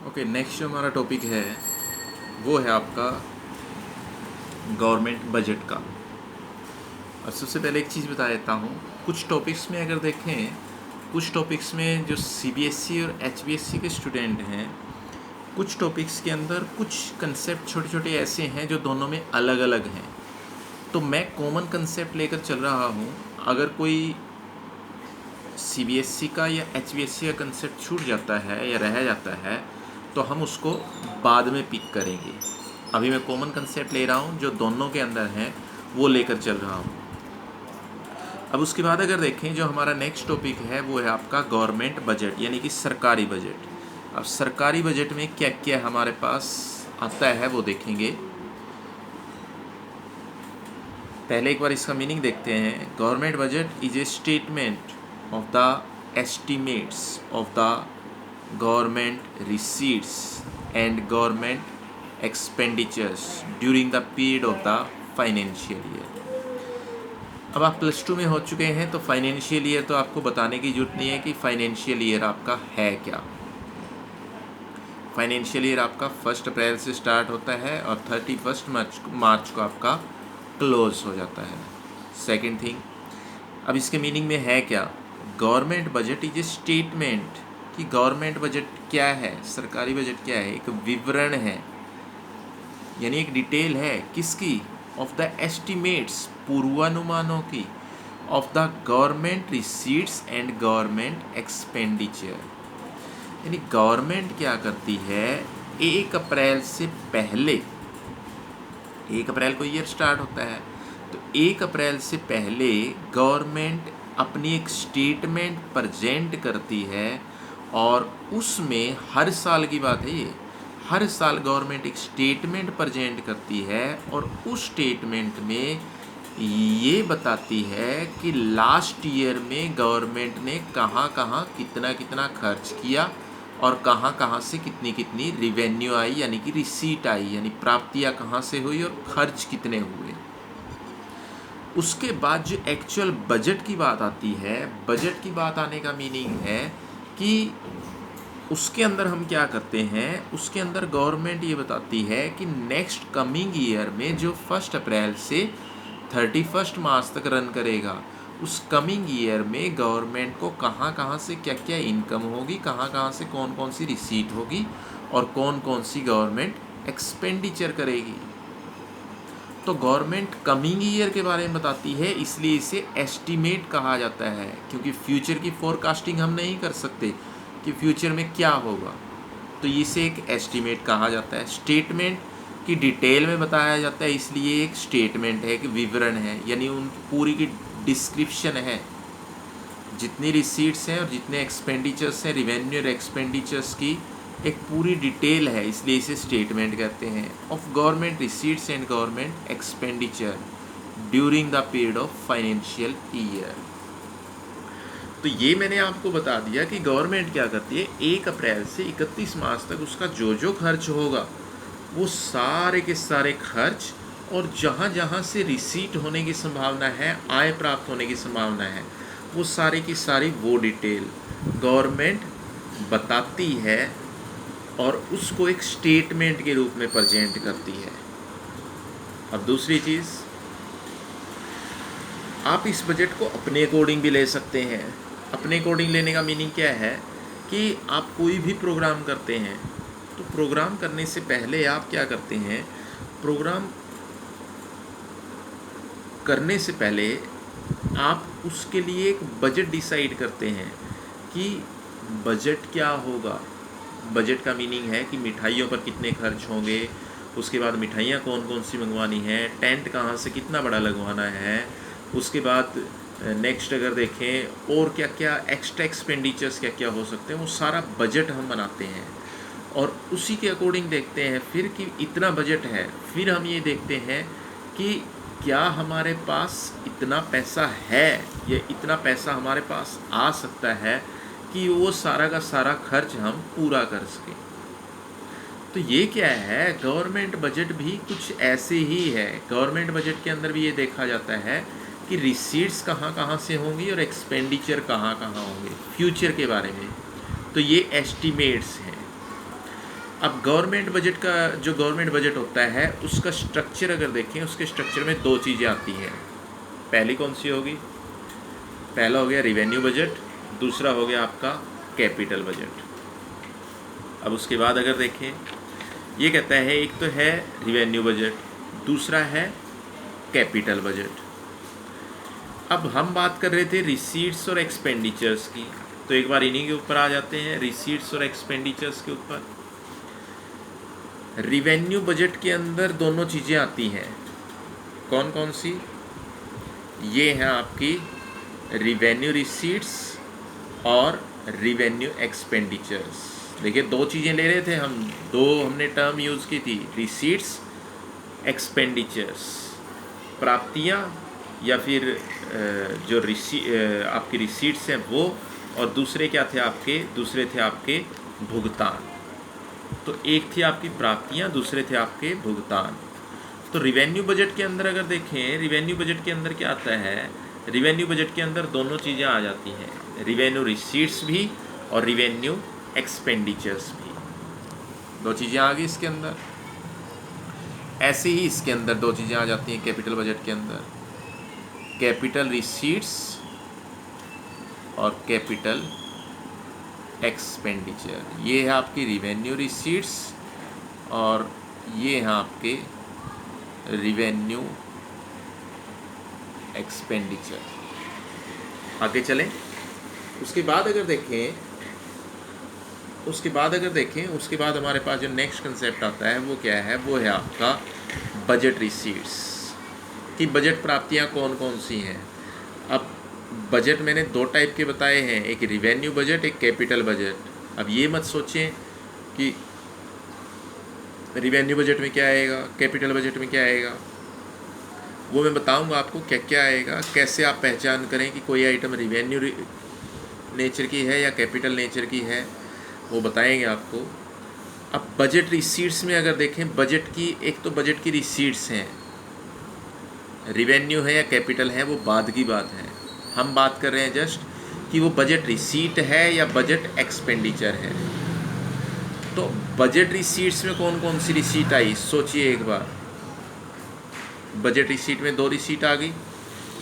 Okay, next जो हमारा topic है वो है आपका गवर्नमेंट बजट का। और सबसे पहले एक चीज़ बता देता हूँ, कुछ टॉपिक्स में अगर देखें, कुछ टॉपिक्स में जो सीबीएसई और एचबीएसई के स्टूडेंट हैं, कुछ टॉपिक्स के अंदर कुछ कंसेप्ट छोटे छोटे ऐसे हैं जो दोनों में अलग अलग हैं। तो मैं कॉमन कंसेप्ट लेकर चल रहा हूँ। अगर कोई सीबीएसई का या एचबीएसई का कंसेप्ट छूट जाता है या रह जाता है तो हम उसको बाद में पिक करेंगे। अभी मैं कॉमन कंसेप्ट ले रहा हूँ जो दोनों के अंदर हैं, वो लेकर चल रहा हूँ। अब उसके बाद अगर देखें, जो हमारा नेक्स्ट टॉपिक है वो है आपका गवर्नमेंट बजट, यानी कि सरकारी बजट। अब सरकारी बजट में क्या क्या हमारे पास आता है वो देखेंगे। पहले एक बार इसका मीनिंग देखते हैं। Government budget is a statement of the estimates of the government receipts and government expenditures during the period of the financial year। अब आप +2 में हो चुके हैं तो फाइनेंशियल ईयर तो आपको बताने की ज़रूरत नहीं है कि फाइनेंशियल ईयर आपका है क्या। फाइनेंशियल ईयर आपका 1 अप्रैल से स्टार्ट होता है और 31 मार्च को आपका क्लोज हो जाता है। सेकेंड थिंग, अब इसके मीनिंग में है क्या। Government budget is a statement कि गवर्नमेंट बजट क्या है, सरकारी बजट क्या है, एक विवरण है, यानी एक डिटेल है किसकी, ऑफ द एस्टिमेट्स, पूर्वानुमानों की, of the government receipts and government expenditure. यानी गवर्नमेंट क्या करती है, 1 अप्रैल से पहले, 1 अप्रैल को ईयर स्टार्ट होता है, तो 1 अप्रैल से पहले गवर्नमेंट अपनी एक स्टेटमेंट प्रेजेंट करती है और उसमें हर साल की बात है ये, हर साल गवर्नमेंट एक स्टेटमेंट प्रेजेंट करती है और उस स्टेटमेंट में ये बताती है कि लास्ट ईयर में गवर्नमेंट ने कहाँ कहाँ कितना कितना खर्च किया और कहाँ कहाँ से कितनी कितनी रिवेन्यू आई, यानी कि रिसीट आई, यानी प्राप्तियाँ कहाँ से हुई और खर्च कितने हुए। उसके बाद जो एक्चुअल बजट की बात आती है, बजट की बात आने का मीनिंग है कि उसके अंदर हम क्या करते हैं, उसके अंदर गवर्नमेंट ये बताती है कि नेक्स्ट कमिंग ईयर में जो 1 अप्रैल से 31 मार्च तक रन करेगा, उस कमिंग ईयर में गवर्नमेंट को कहाँ कहाँ से क्या क्या इनकम होगी, कहाँ कहाँ से कौन कौन सी रिसीट होगी और कौन कौन सी गवर्नमेंट एक्सपेंडिचर करेगी। तो गवर्नमेंट कमिंग ईयर के बारे में बताती है, इसलिए इसे एस्टीमेट कहा जाता है, क्योंकि फ्यूचर की फोरकास्टिंग हम नहीं कर सकते कि फ्यूचर में क्या होगा, तो इसे एक एस्टीमेट कहा जाता है। स्टेटमेंट की डिटेल में बताया जाता है, इसलिए एक स्टेटमेंट है, एक विवरण है, यानी उन पूरी की डिस्क्रिप्शन है, जितनी रिसीट्स हैं और जितने एक्सपेंडिचर्स हैं, रिवेन्यू और एक्सपेंडिचर्स की एक पूरी डिटेल है, इसलिए इसे स्टेटमेंट कहते हैं। Of government receipts and government expenditure during the period of financial year. तो ये मैंने आपको बता दिया कि गवर्नमेंट क्या करती है, 1 अप्रैल से 31 मार्च तक उसका जो जो खर्च होगा वो सारे के सारे खर्च, और जहाँ जहाँ से रिसीट होने की संभावना है, आय प्राप्त होने की संभावना है, वो सारी की सारी वो डिटेल गवर्नमेंट बताती है और उसको एक स्टेटमेंट के रूप में प्रेजेंट करती है। अब दूसरी चीज़, आप इस बजट को अपने अकॉर्डिंग भी ले सकते हैं। अपने अकॉर्डिंग लेने का मीनिंग क्या है कि आप कोई भी प्रोग्राम करते हैं तो प्रोग्राम करने से पहले आप क्या करते हैं, प्रोग्राम करने से पहले आप उसके लिए एक बजट डिसाइड करते हैं कि बजट क्या होगा। बजट का मीनिंग है कि मिठाइयों पर कितने खर्च होंगे, उसके बाद मिठाइयाँ कौन कौन सी मंगवानी है, टेंट कहाँ से कितना बड़ा लगवाना है, उसके बाद नेक्स्ट अगर देखें और क्या क्या एक्स्ट्रा एक्सपेंडिचर्स क्या क्या हो सकते हैं, वो सारा बजट हम बनाते हैं और उसी के अकॉर्डिंग देखते हैं फिर कि इतना बजट है। फिर हम ये देखते हैं कि क्या हमारे पास इतना पैसा है या इतना पैसा हमारे पास आ सकता है कि वो सारा का सारा खर्च हम पूरा कर सकें। तो ये क्या है, गवर्नमेंट बजट भी कुछ ऐसे ही है। गवर्नमेंट बजट के अंदर भी ये देखा जाता है कि रिसीट्स कहाँ कहाँ से होंगी और एक्सपेंडिचर कहाँ कहाँ होंगे फ्यूचर के बारे में। तो ये एस्टिमेट्स हैं। अब गवर्नमेंट बजट का जो गवर्नमेंट बजट होता है उसका स्ट्रक्चर अगर देखें, उसके स्ट्रक्चर में दो चीज़ें आती हैं। पहली कौन सी होगी? पहला हो गया रिवेन्यू बजट, दूसरा हो गया आपका कैपिटल बजट। अब उसके बाद अगर देखें, ये कहता है एक तो है रिवेन्यू बजट, दूसरा है कैपिटल बजट। अब हम बात कर रहे थे रिसीट्स और एक्सपेंडिचर्स की, तो एक बार इन्हीं के ऊपर आ जाते हैं, रिसीट्स और एक्सपेंडिचर्स के ऊपर। रिवेन्यू बजट के अंदर दोनों चीज़ें आती हैं, कौन कौन सी? ये हैं आपकी रिवेन्यू रिसीट्स और रिवेन्यू एक्सपेंडिचर्स। देखिए दो चीज़ें ले रहे थे हम, दो हमने टर्म यूज़ की थी, रिसीट्स, एक्सपेंडिचर्स, प्राप्तियाँ या फिर जो आपकी रिसीट्स हैं वो, और दूसरे क्या थे आपके? दूसरे थे आपके भुगतान। तो एक थी आपकी प्राप्तियाँ, दूसरे थे आपके भुगतान। तो रिवेन्यू बजट के अंदर अगर देखें, रिवेन्यू बजट के अंदर क्या आता है? रिवेन्यू बजट के अंदर दोनों चीज़ें आ जाती हैं, रिवेन्यू रिसीट्स भी और रिवेन्यू एक्सपेंडिचर्स भी। दो चीज़ें आ गई इसके अंदर। ऐसे ही इसके अंदर दो चीज़ें आ जाती हैं कैपिटल बजट के अंदर, कैपिटल रिसीट्स और कैपिटल एक्सपेंडिचर। ये है आपकी रिवेन्यू रिसीट्स और ये है आपके रिवेन्यू एक्सपेंडिचर। आगे चलें। उसके बाद अगर देखें उसके बाद हमारे पास जो नेक्स्ट कंसेप्ट आता है वो क्या है? वो है आपका बजट रिसीट्स कि बजट प्राप्तियां कौन कौन सी हैं। अब बजट मैंने दो टाइप के बताए हैं, एक रिवेन्यू बजट, एक कैपिटल बजट। अब ये मत सोचें कि रिवेन्यू बजट में क्या आएगा, कैपिटल बजट में क्या आएगा। वो मैं बताऊंगा आपको क्या क्या आएगा, कैसे आप पहचान करें कि कोई आइटम रिवेन्यू नेचर की है या कैपिटल नेचर की है, वो बताएंगे आपको। अब बजट रिसीट्स में अगर देखें, बजट की एक तो बजट की रिसीट्स हैं, रिवेन्यू है या कैपिटल है वो बाद की बात है। हम बात कर रहे हैं जस्ट कि वो बजट रिसीट है या बजट एक्सपेंडिचर है। तो बजट रिसीट्स में कौन कौन सी रिसीट आई, सोचिए एक बार। बजट रिसीट में दो रिसीट आ गई,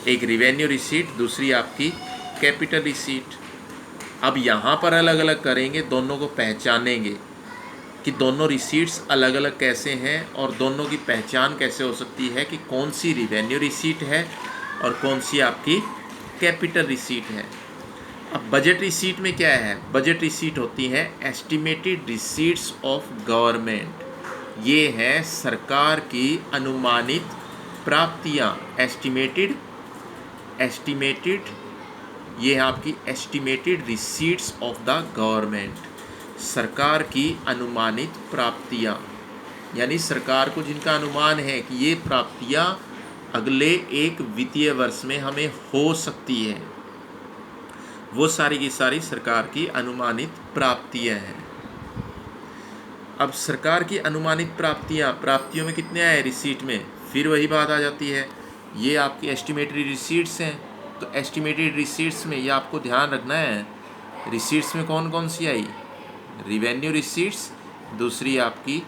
एक रिवेन्यू रिसीट, दूसरी आपकी कैपिटल रिसीट। अब यहाँ पर अलग अलग करेंगे, दोनों को पहचानेंगे कि दोनों रिसीट्स अलग अलग कैसे हैं और दोनों की पहचान कैसे हो सकती है कि कौन सी रिवेन्यू रिसीट है और कौन सी आपकी कैपिटल रिसीट है। अब बजट रिसीट में क्या है? बजट रिसीट होती है एस्टिमेटेड रिसीट्स ऑफ गवर्नमेंट। ये है सरकार की अनुमानित प्राप्तियाँ, एस्टिमेटेड ये है आपकी estimated receipts of the government, सरकार की अनुमानित प्राप्तियाँ, यानी सरकार को जिनका अनुमान है कि ये प्राप्तियाँ अगले एक वित्तीय वर्ष में हमें हो सकती है, वो सारी की सारी सरकार की अनुमानित प्राप्तियाँ हैं। अब सरकार की अनुमानित प्राप्तियों में कितने आए रिसीट में? फिर वही बात आ जाती है, ये आपकी एस्टिमेटेड रिसीट्स हैं। तो एस्टिमेटेड रिसीट्स में ये आपको ध्यान रखना है, रिसीट्स में कौन कौन सी आई? रिवेन्यू रिसीट्स, दूसरी आपकी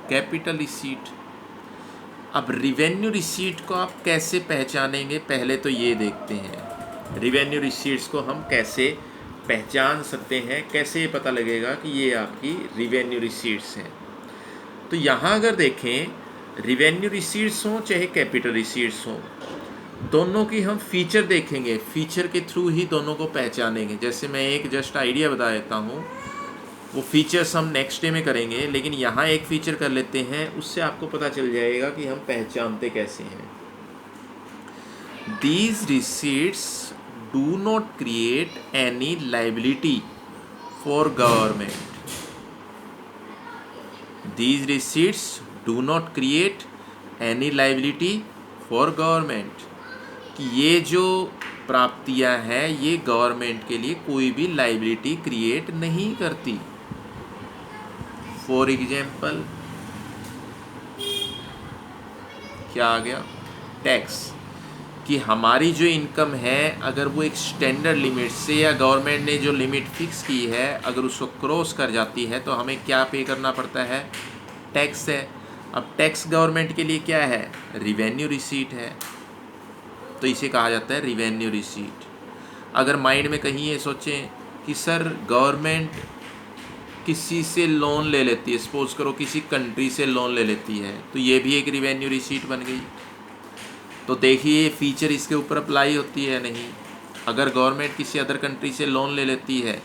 कैपिटल रिसीट। अब रिवेन्यू रिसीट को आप कैसे पहचानेंगे, पहले तो ये देखते हैं रिवेन्यू रिसीट्स को हम कैसे पहचान सकते हैं, कैसे ये पता लगेगा कि ये आपकी रिवेन्यू रिसीट्स हैं। तो यहाँ अगर देखें, रिवेन्यू रिसीट्स हों चाहे कैपिटल रिसीट्स हों, दोनों की हम फीचर देखेंगे, फीचर के थ्रू ही दोनों को पहचानेंगे। जैसे मैं एक जस्ट आइडिया बता देता हूँ, वो फीचर्स हम नेक्स्ट डे में करेंगे, लेकिन यहाँ एक फीचर कर लेते हैं, उससे आपको पता चल जाएगा कि हम पहचानते कैसे हैं। These receipts do not create any liability for government. These receipts do not create any liability for government. कि ये जो प्राप्तियां हैं ये गवर्नमेंट के लिए कोई भी लाइबिलिटी क्रिएट नहीं करती। फॉर एग्जाम्पल क्या आ गया? टैक्स। कि हमारी जो इनकम है अगर वो एक स्टैंडर्ड लिमिट से या गवर्नमेंट ने जो लिमिट फिक्स की है अगर उसको क्रॉस कर जाती है तो हमें क्या पे करना पड़ता है, टैक्स है। अब टैक्स गवर्नमेंट के लिए क्या है, रिवेन्यू रिसीट है, तो इसे कहा जाता है रिवेन्यू रिसीट। अगर माइंड में कहीं ये सोचें कि सर गवर्नमेंट किसी से लोन ले लेती है, सपोज करो किसी कंट्री से लोन ले लेती है, तो ये भी एक रिवेन्यू रिसीट बन गई। तो देखिए ये फीचर इसके ऊपर अप्लाई होती है नहीं। अगर गवर्नमेंट किसी अदर कंट्री से लोन ले लेती है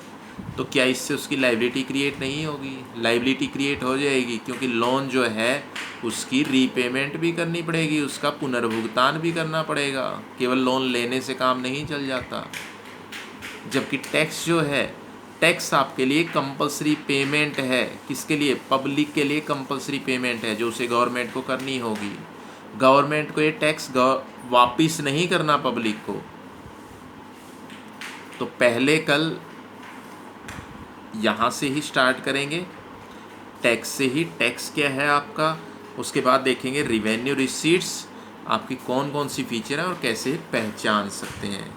तो क्या इससे उसकी लाइबिलिटी क्रिएट नहीं होगी, लाइबिलिटी क्रिएट हो जाएगी, क्योंकि लोन जो है उसकी रीपेमेंट भी करनी पड़ेगी, उसका पुनर्भुगतान भी करना पड़ेगा, केवल लोन लेने से काम नहीं चल जाता। जबकि टैक्स जो है, टैक्स आपके लिए कंपलसरी पेमेंट है, किसके लिए, पब्लिक के लिए कंपलसरी पेमेंट है जो उसे गवर्नमेंट को करनी होगी। गवर्नमेंट को ये टैक्स वापिस नहीं करना पब्लिक को। तो पहले कल यहाँ से ही स्टार्ट करेंगे, टैक्स से ही, टैक्स क्या है आपका, उसके बाद देखेंगे रिवेन्यू रिसीट्स आपकी कौन कौन सी फीचर है और कैसे पहचान सकते हैं।